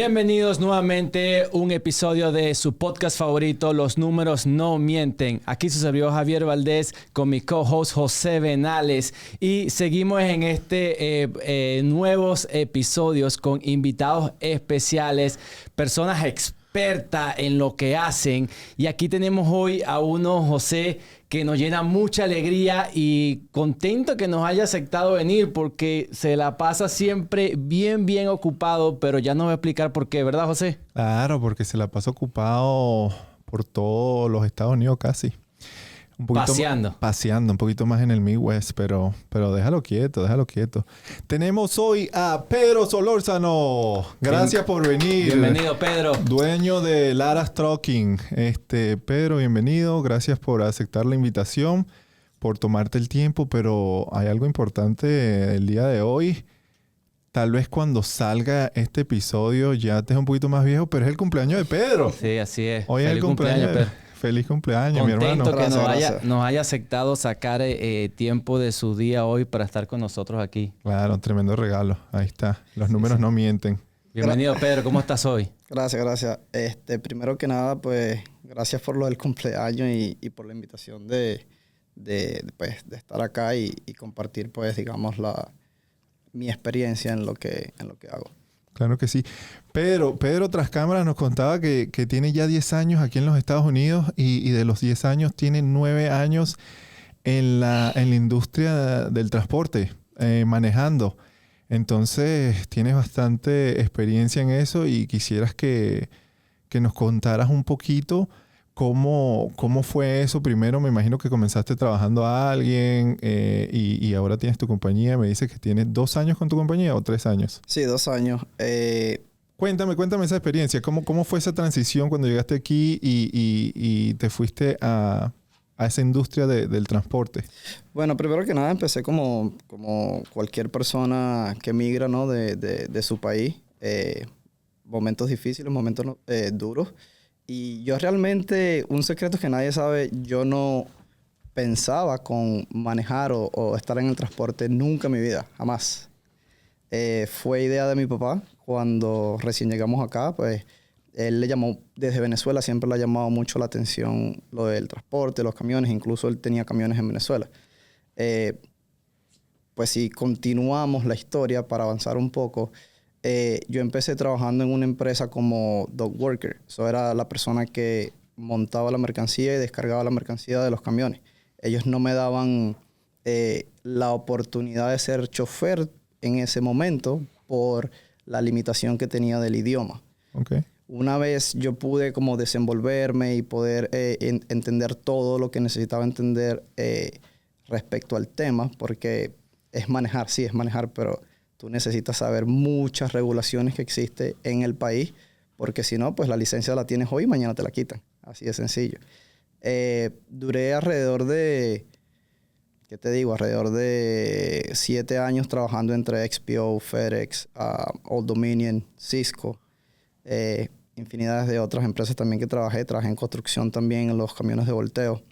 Bienvenidos nuevamente a un episodio de su podcast favorito, Los Números No Mienten. Aquí su servidor Javier Valdés con mi co-host José Venales. Y seguimos en nuevos episodios con invitados especiales, personas expertas en lo que hacen. Y aquí tenemos hoy a uno, José, que nos llena mucha alegría y contento que nos haya aceptado venir porque se la pasa siempre bien ocupado, pero ya nos va a explicar por qué, ¿verdad, José? Claro, porque se la pasa ocupado por todos los Estados Unidos casi. Un poquito paseando, un poquito más en el Midwest, pero déjalo quieto. Tenemos hoy a Pedro Solórzano. Gracias por venir. Bienvenido, Pedro. Dueño de Lara's Trucking. Pedro, bienvenido. Gracias por aceptar la invitación, por tomarte el tiempo, pero hay algo importante el día de hoy. Tal vez cuando salga este episodio ya estés un poquito más viejo, pero es el cumpleaños de Pedro. Sí, así es. Hoy es el cumpleaños, Pedro. Feliz cumpleaños, mi hermano. Contento que nos haya aceptado sacar tiempo de su día hoy para estar con nosotros aquí. Claro, tremendo regalo. Ahí está. Los números no mienten. Bienvenido, Pedro. ¿Cómo estás hoy? Gracias. Primero que nada, pues, gracias por lo del cumpleaños y por la invitación de estar acá y compartir, pues, digamos, mi experiencia en lo que hago. Claro que sí. Pedro tras cámaras nos contaba que tiene ya 10 años aquí en los Estados Unidos y de los 10 años tiene 9 años en la industria del transporte, manejando. Entonces tienes bastante experiencia en eso y quisieras que nos contaras un poquito cómo fue eso. Primero me imagino que comenzaste trabajando a alguien y ahora tienes tu compañía. Me dices que tienes 2 años con tu compañía o 3 años. Sí, 2 años. Cuéntame esa experiencia. ¿Cómo fue esa transición cuando llegaste aquí y te fuiste a esa industria del transporte? Bueno, primero que nada empecé como cualquier persona que migra, ¿no? de su país. Momentos difíciles, momentos duros. Y yo realmente, un secreto que nadie sabe, yo no pensaba con manejar o estar en el transporte nunca en mi vida, jamás. Fue idea de mi papá cuando recién llegamos acá, pues él le llamó desde Venezuela, siempre le ha llamado mucho la atención lo del transporte, los camiones, incluso él tenía camiones en Venezuela. Pues si continuamos la historia para avanzar un poco, yo empecé trabajando en una empresa como dog worker. Eso era la persona que montaba la mercancía y descargaba la mercancía de los camiones. Ellos no me daban la oportunidad de ser chofer en ese momento por la limitación que tenía del idioma. Okay. Una vez yo pude como desenvolverme y poder entender todo lo que necesitaba entender respecto al tema, porque es manejar, pero tú necesitas saber muchas regulaciones que existen en el país, porque si no, pues la licencia la tienes hoy y mañana te la quitan. Así de sencillo. Duré alrededor de 7 años trabajando entre XPO, FedEx, Old Dominion, Cisco, infinidades de otras empresas también que trabajé en construcción también, en los camiones de volteo.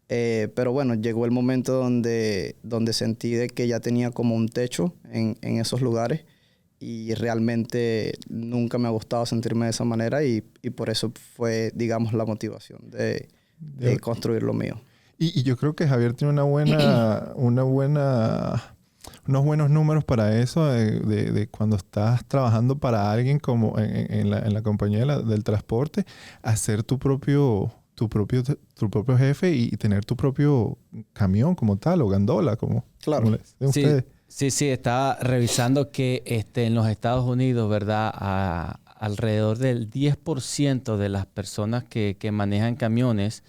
Pero bueno, llegó el momento donde sentí de que ya tenía como un techo en esos lugares y realmente nunca me ha gustado sentirme de esa manera y por eso fue, digamos, la motivación de construir lo mío. Y yo creo que Javier tiene unos buenos números para eso, de cuando estás trabajando para alguien como en la compañía del transporte, hacer tu propio jefe y tener tu propio camión como tal, o gandola, como le dicen ustedes. Sí, estaba revisando que en los Estados Unidos, ¿verdad? Alrededor del 10% de las personas que manejan camiones,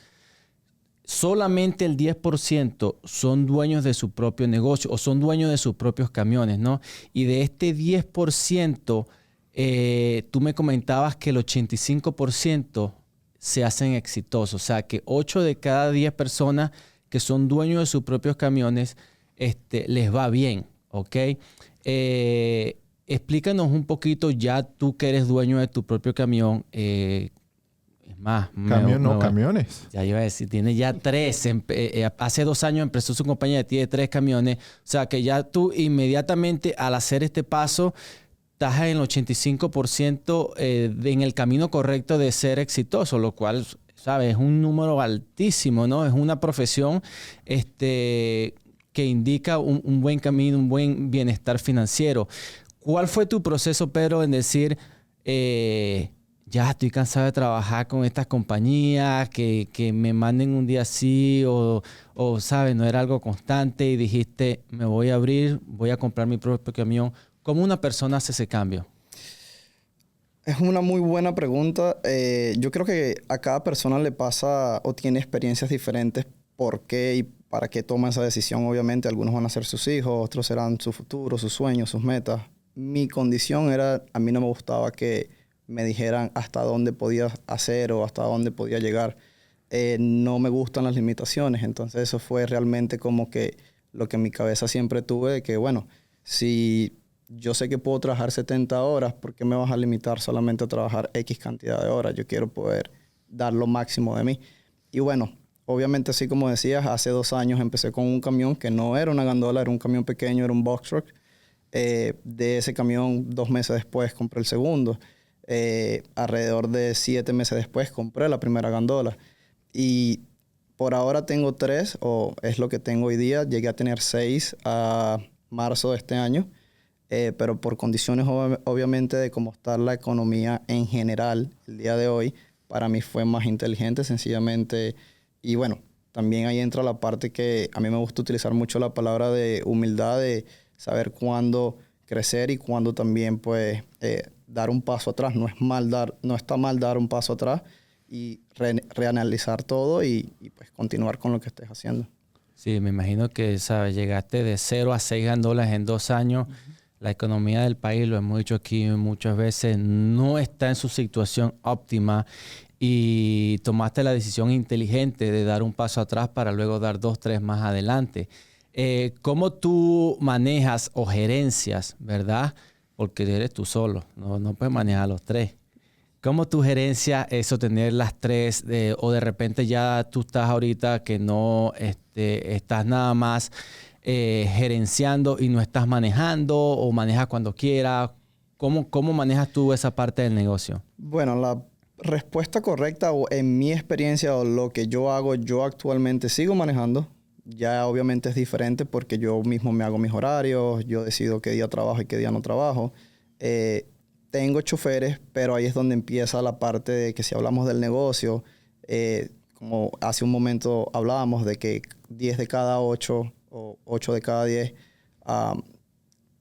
solamente el 10% son dueños de su propio negocio o son dueños de sus propios camiones, ¿no? Y de este 10%, tú me comentabas que el 85% se hacen exitosos. O sea, que 8 de cada 10 personas que son dueños de sus propios camiones, les va bien, ¿ok? Explícanos un poquito, ya tú que eres dueño de tu propio camión, es más... camiones. Ya iba a decir, tiene ya 3. Hace 2 años empezó su compañía, tiene 3 camiones. O sea, que ya tú inmediatamente al hacer este paso, estás en el 85% en el camino correcto de ser exitoso, lo cual, ¿sabes? Es un número altísimo, ¿no? Es una profesión que indica un buen camino, un buen bienestar financiero. ¿Cuál fue tu proceso, Pedro, en decir, ya estoy cansado de trabajar con estas compañías, que me manden un día así o, ¿sabes? No era algo constante y dijiste, me voy a abrir, voy a comprar mi propio camión. ¿Cómo una persona hace ese cambio? Es una muy buena pregunta. Yo creo que a cada persona le pasa o tiene experiencias diferentes por qué y para qué toma esa decisión. Obviamente, algunos van a ser sus hijos, otros serán su futuro, sus sueños, sus metas. Mi condición era, a mí no me gustaba que me dijeran hasta dónde podía hacer o hasta dónde podía llegar. No me gustan las limitaciones. Entonces, eso fue realmente como que lo que en mi cabeza siempre tuve, de que, bueno, si yo sé que puedo trabajar 70 horas, ¿por qué me vas a limitar solamente a trabajar X cantidad de horas? Yo quiero poder dar lo máximo de mí. Y bueno, obviamente, así como decías, hace 2 años empecé con un camión que no era una gandola, era un camión pequeño, era un box truck. De ese camión, 2 meses después compré el segundo. Alrededor de 7 meses después compré la primera gandola. Y por ahora tengo 3, o es lo que tengo hoy día. Llegué a tener 6 a marzo de este año. Pero por condiciones obviamente de cómo está la economía en general el día de hoy, para mí fue más inteligente sencillamente. Y bueno, también ahí entra la parte que a mí me gusta utilizar mucho la palabra de humildad, de saber cuándo crecer y cuándo también pues dar un paso atrás. No está mal dar un paso atrás y reanalizar todo y pues continuar con lo que estés haciendo. Sí, me imagino que, ¿sabes? Llegaste de 0 a 6 gandolas en 2 años. La economía del país, lo hemos dicho aquí muchas veces, no está en su situación óptima y tomaste la decisión inteligente de dar un paso atrás para luego dar 2, 3 más adelante. ¿Cómo tú manejas o gerencias, verdad? Porque eres tú solo, no puedes manejar a los 3. ¿Cómo tú gerencias eso, tener las 3? O de repente ya tú estás ahorita que no estás nada más gerenciando y no estás manejando o manejas cuando quieras. ¿Cómo manejas tú esa parte del negocio? Bueno, la respuesta correcta o en mi experiencia o lo que yo hago, yo actualmente sigo manejando. Ya obviamente es diferente porque yo mismo me hago mis horarios, yo decido qué día trabajo y qué día no trabajo. Tengo choferes, pero ahí es donde empieza la parte de que si hablamos del negocio, como hace un momento hablábamos de que 10 de cada 8 o 8 de cada 10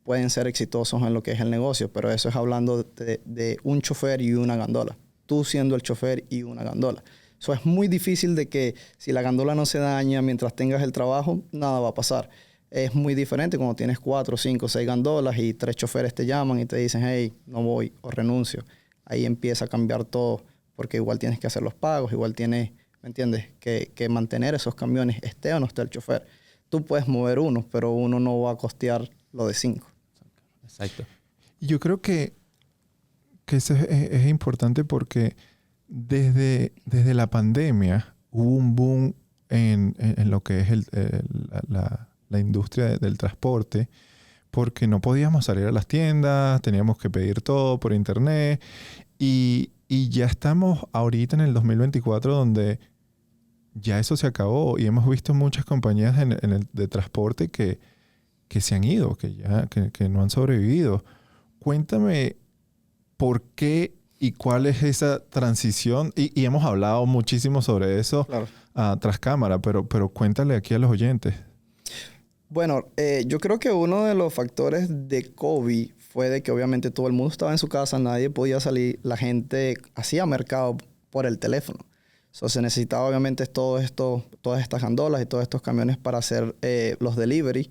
pueden ser exitosos en lo que es el negocio, pero eso es hablando de un chofer y una gandola. Tú siendo el chofer y una gandola. Eso es muy difícil de que si la gandola no se daña mientras tengas el trabajo, nada va a pasar. Es muy diferente cuando tienes 4, 5, 6 gandolas y 3 choferes te llaman y te dicen, hey, no voy o renuncio. Ahí empieza a cambiar todo porque igual tienes que hacer los pagos, igual tienes, ¿me entiendes?, que mantener esos camiones, esté o no esté el chofer. Tú puedes mover uno, pero uno no va a costear lo de 5. Exacto. Yo creo que eso es importante porque desde la pandemia hubo un boom en lo que es la industria del transporte, porque no podíamos salir a las tiendas, teníamos que pedir todo por internet y ya estamos ahorita en el 2024 donde ya eso se acabó y hemos visto muchas compañías de transporte que se han ido, que no han sobrevivido. Cuéntame por qué y cuál es esa transición. Y hemos hablado muchísimo sobre eso, claro, tras cámara, pero cuéntale aquí a los oyentes. Bueno, yo creo que uno de los factores de COVID fue de que obviamente todo el mundo estaba en su casa, nadie podía salir, la gente hacía mercado por el teléfono. Se necesitaba obviamente todas estas gandolas y todos estos camiones para hacer los delivery.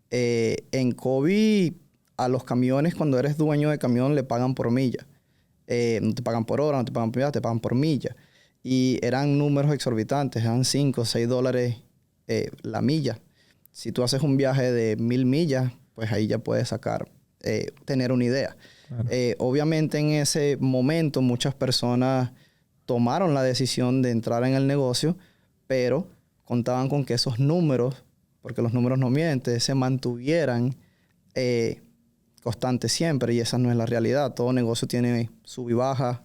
En COVID, a los camiones, cuando eres dueño de camión, le pagan por milla. No te pagan por hora, no te pagan por milla, te pagan por milla. Y eran números exorbitantes, eran $5 o $6 la milla. Si tú haces un viaje de 1000 millas, pues ahí ya puedes tener una idea. Claro. Obviamente en ese momento muchas personas tomaron la decisión de entrar en el negocio, pero contaban con que esos números, porque los números no mienten, se mantuvieran constante siempre y esa no es la realidad. Todo negocio tiene sub y baja,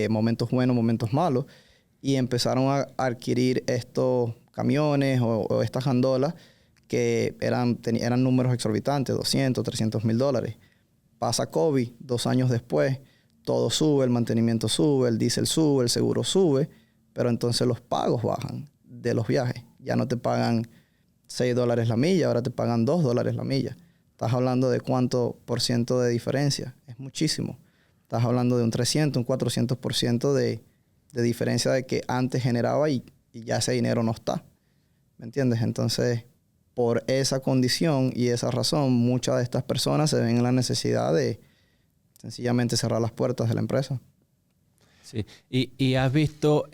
momentos buenos, momentos malos. Y empezaron a adquirir estos camiones o estas gandolas que eran números exorbitantes, 200, 300 mil dólares. Pasa COVID, 2 años después, todo sube, el mantenimiento sube, el diésel sube, el seguro sube, pero entonces los pagos bajan de los viajes. Ya no te pagan $6 la milla, ahora te pagan $2 la milla. Estás hablando de cuánto por ciento de diferencia. Es muchísimo. Estás hablando de un 300, un 400% de diferencia de que antes generaba y ya ese dinero no está. ¿Me entiendes? Entonces, por esa condición y esa razón, muchas de estas personas se ven en la necesidad de sencillamente cerrar las puertas de la empresa. Sí. Y has visto,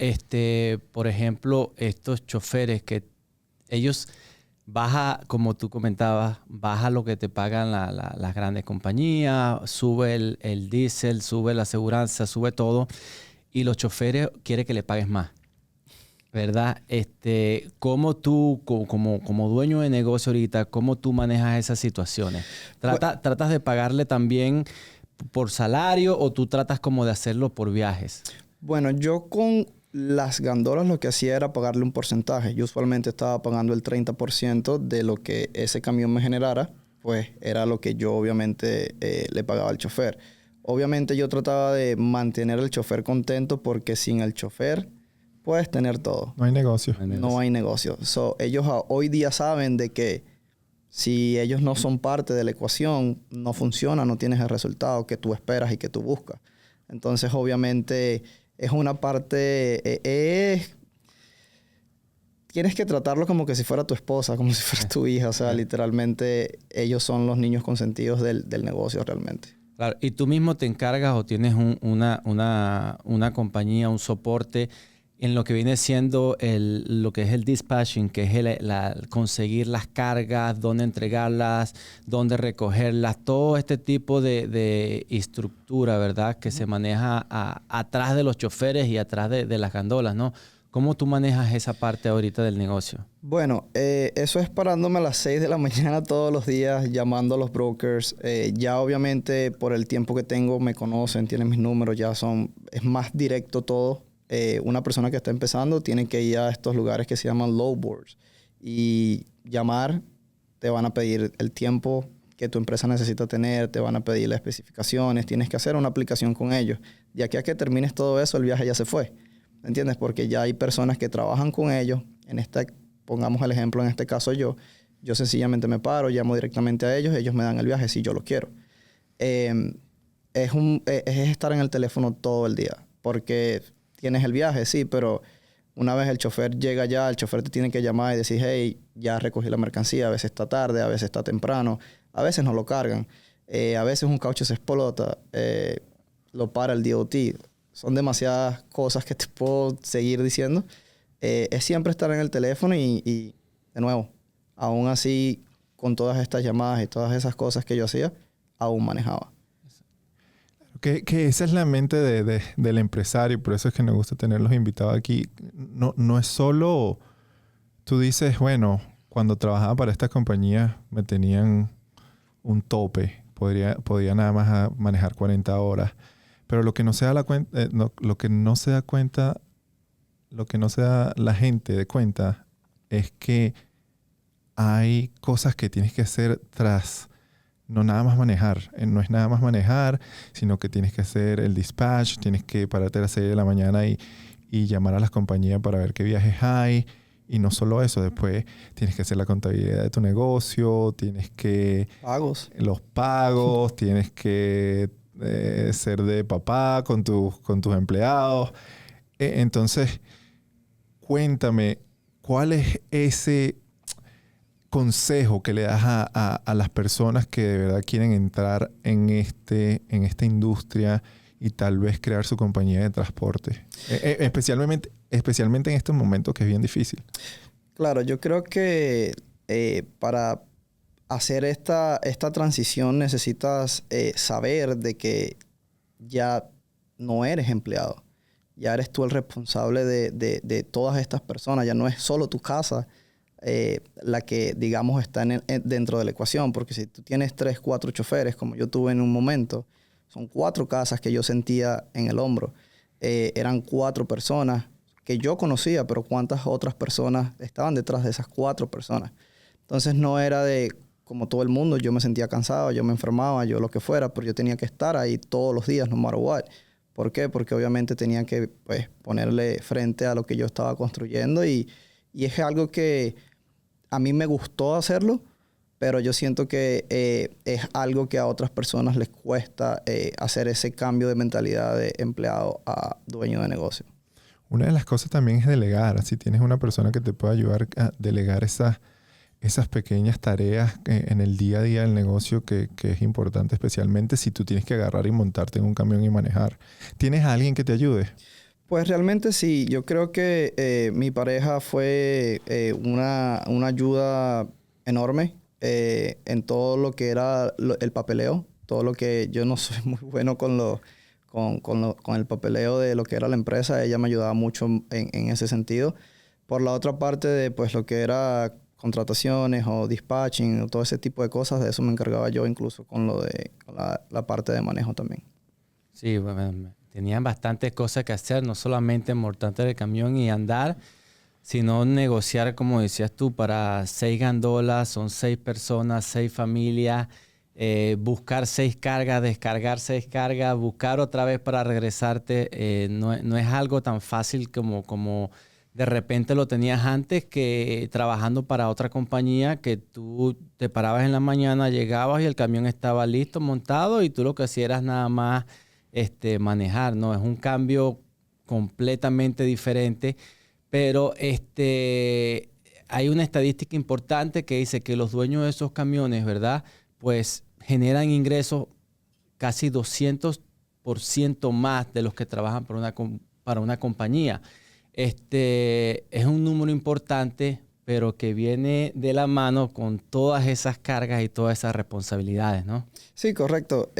por ejemplo, estos choferes que ellos baja, como tú comentabas, baja lo que te pagan las grandes compañías, sube el diésel, sube la aseguranza, sube todo, y los choferes quieren que le pagues más, ¿verdad? ¿Cómo tú, como dueño de negocio ahorita, cómo tú manejas esas situaciones? ¿Tratas de pagarle también por salario o tú tratas como de hacerlo por viajes? Bueno, yo con las gandolas lo que hacía era pagarle un porcentaje. Yo usualmente estaba pagando el 30% de lo que ese camión me generara, pues era lo que yo obviamente le pagaba al chofer. Obviamente yo trataba de mantener al chofer contento porque sin el chofer puedes tener todo. No hay negocio. No hay negocio. So, ellos hoy día saben de que si ellos no son parte de la ecuación, no funciona, no tienes el resultado que tú esperas y que tú buscas. Entonces, obviamente, es una parte... tienes que tratarlo como que si fuera tu esposa, como si fuera tu hija. O sea, literalmente, ellos son los niños consentidos del negocio realmente. Claro. ¿Y tú mismo te encargas o tienes una compañía, un soporte en lo que viene siendo lo que es el dispatching, que es conseguir las cargas, dónde entregarlas, dónde recogerlas, todo este tipo de estructura, ¿verdad? Que se maneja atrás de los choferes y atrás de las gandolas, ¿no? ¿Cómo tú manejas esa parte ahorita del negocio? Bueno, eso es parándome a las 6 de la mañana todos los días, llamando a los brokers. Ya obviamente por el tiempo que tengo me conocen, tienen mis números, es más directo todo. Una persona que está empezando tiene que ir a estos lugares que se llaman low boards y llamar, te van a pedir el tiempo que tu empresa necesita tener, te van a pedir las especificaciones, tienes que hacer una aplicación con ellos. De aquí a que termines todo eso, el viaje ya se fue, ¿me entiendes? Porque ya hay personas que trabajan con ellos. Pongamos el ejemplo, en este caso yo sencillamente me paro, llamo directamente a ellos me dan el viaje si yo lo quiero. Es estar en el teléfono todo el día, porque tienes el viaje, sí, pero una vez el chofer llega allá, el chofer te tiene que llamar y decir, hey, ya recogí la mercancía. A veces está tarde, a veces está temprano, a veces no lo cargan. A veces un caucho se explota, lo para el DOT. Son demasiadas cosas que te puedo seguir diciendo. Es siempre estar en el teléfono y, de nuevo, aún así, con todas estas llamadas y todas esas cosas que yo hacía, aún manejaba. Que esa es la mente del empresario, por eso es que nos gusta tenerlos invitados aquí. No es solo, tú dices, bueno, cuando trabajaba para esta compañía me tenían un tope, podía nada más manejar 40 horas, pero lo que no se da lo que no se da la gente de cuenta es que hay cosas que tienes que hacer tras. No nada más manejar. No es nada más manejar, sino que tienes que hacer el dispatch, tienes que pararte a las 6 de la mañana y llamar a las compañías para ver qué viajes hay. Y no solo eso, después tienes que hacer la contabilidad de tu negocio, tienes que... Los pagos, tienes que ser de papá con tus empleados. Entonces, cuéntame, ¿cuál es ese consejo que le das a las personas que de verdad quieren entrar en esta industria y tal vez crear su compañía de transporte? Especialmente en estos momentos que es bien difícil. Claro, yo creo que para hacer esta transición necesitas saber de que ya no eres empleado. Ya eres tú el responsable de todas estas personas. Ya no es solo tu casa. la que, digamos, está dentro de la ecuación. Porque si tú tienes 3, 4 choferes, como yo tuve en un momento, son 4 casas que yo sentía en el hombro. Eran 4 personas que yo conocía, pero cuántas otras personas estaban detrás de esas 4 personas. Entonces no era de, como todo el mundo, yo me sentía cansado, yo me enfermaba, yo lo que fuera, pero yo tenía que estar ahí todos los días, no matter what. ¿Por qué? Porque obviamente tenía que, pues, ponerle frente a lo que yo estaba construyendo y es algo que a mí me gustó hacerlo, pero yo siento que es algo que a otras personas les cuesta hacer ese cambio de mentalidad de empleado a dueño de negocio. Una de las cosas también es delegar. Si tienes una persona que te pueda ayudar a delegar esas pequeñas tareas en el día a día del negocio que es importante, especialmente si tú tienes que agarrar y montarte en un camión y manejar. ¿Tienes a alguien que te ayude? Pues realmente sí. Yo creo que mi pareja fue una ayuda enorme en todo lo que era el papeleo. Todo lo que yo no soy muy bueno con el papeleo de lo que era la empresa. Ella me ayudaba mucho en ese sentido. Por la otra parte de pues lo que era contrataciones o dispatching o todo ese tipo de cosas, de eso me encargaba yo incluso con la parte de manejo también. Sí, bueno, tenían bastantes cosas que hacer, no solamente montarte el camión y andar, sino negociar, como decías tú, para 6 gandolas, son 6 personas, 6 familias, buscar 6 cargas, descargar 6 cargas, buscar otra vez para regresarte. No es algo tan fácil como de repente lo tenías antes, que trabajando para otra compañía, que tú te parabas en la mañana, llegabas y el camión estaba listo, montado, y tú lo que hacías era nada más manejar, ¿no? Es un cambio completamente diferente, pero hay una estadística importante que dice que los dueños de esos camiones, ¿verdad? Pues generan ingresos casi 200% más de los que trabajan para una compañía. Es un número importante, pero que viene de la mano con todas esas cargas y todas esas responsabilidades, ¿no? Sí, correcto.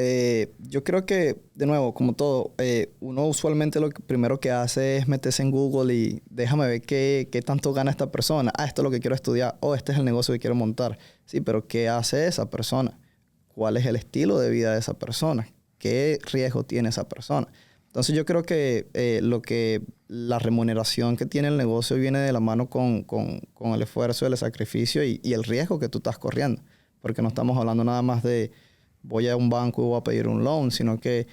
Yo creo que, de nuevo, como todo, uno usualmente lo primero que hace es meterse en Google y déjame ver qué tanto gana esta persona. Esto es lo que quiero estudiar. Este es el negocio que quiero montar. Sí, pero ¿qué hace esa persona? ¿Cuál es el estilo de vida de esa persona? ¿Qué riesgo tiene esa persona? Entonces yo creo que la remuneración que tiene el negocio viene de la mano con el esfuerzo, el sacrificio y el riesgo que tú estás corriendo. Porque no estamos hablando nada más de voy a un banco y voy a pedir un loan, sino que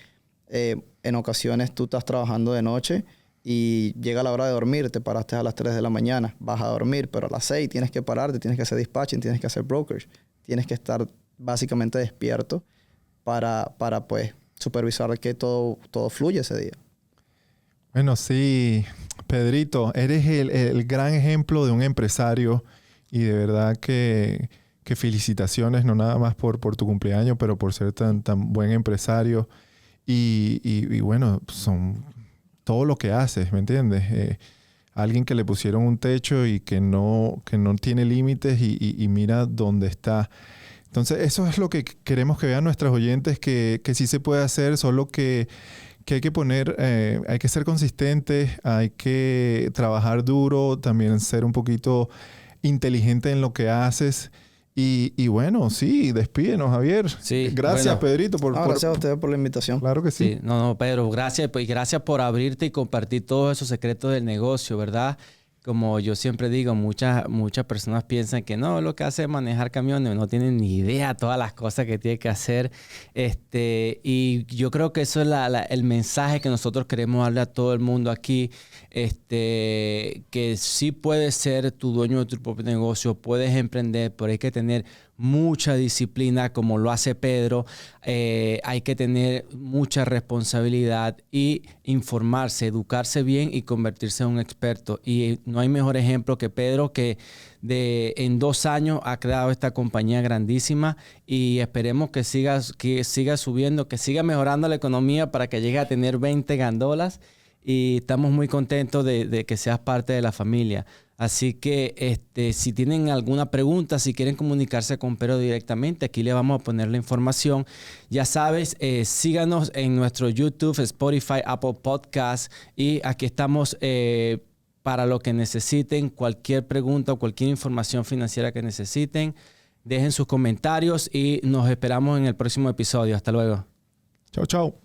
en ocasiones tú estás trabajando de noche y llega la hora de dormir, te paraste a las 3 de la mañana, vas a dormir, pero a las 6 tienes que pararte, tienes que hacer dispatching, tienes que hacer brokerage, tienes que estar básicamente despierto para pues supervisar que todo fluye ese día. Bueno, sí, Pedrito, eres el gran ejemplo de un empresario y de verdad que felicitaciones, no nada más por tu cumpleaños, pero por ser tan buen empresario y bueno, son todo lo que haces, ¿me entiendes? Alguien que le pusieron un techo y que no tiene límites y mira dónde está. Entonces, eso es lo que queremos que vean nuestros oyentes, que sí se puede hacer, solo que hay que poner, hay que ser consistentes, hay que trabajar duro, también ser un poquito inteligente en lo que haces. Y bueno, sí, despídenos, Javier. Sí, gracias, bueno, Pedrito. Gracias a ustedes por la invitación. Claro que sí. No, Pedro, gracias. Pues, gracias por abrirte y compartir todos esos secretos del negocio, ¿verdad? Como yo siempre digo, muchas personas piensan que no, lo que hace es manejar camiones, no tienen ni idea todas las cosas que tiene que hacer. Y yo creo que eso es el mensaje que nosotros queremos darle a todo el mundo aquí, que sí puedes ser tu dueño de tu propio negocio, puedes emprender, pero hay que tener mucha disciplina como lo hace Pedro. Hay que tener mucha responsabilidad y informarse, educarse bien y convertirse en un experto. Y no hay mejor ejemplo que Pedro, que en 2 años ha creado esta compañía grandísima, y esperemos que siga subiendo, que siga mejorando la economía para que llegue a tener 20 gandolas. Y estamos muy contentos de que seas parte de la familia. Así que si tienen alguna pregunta, si quieren comunicarse con Pedro directamente, aquí le vamos a poner la información. Ya sabes, síganos en nuestro YouTube, Spotify, Apple Podcasts, y aquí estamos para lo que necesiten, cualquier pregunta o cualquier información financiera que necesiten. Dejen sus comentarios y nos esperamos en el próximo episodio. Hasta luego. Chao, chao.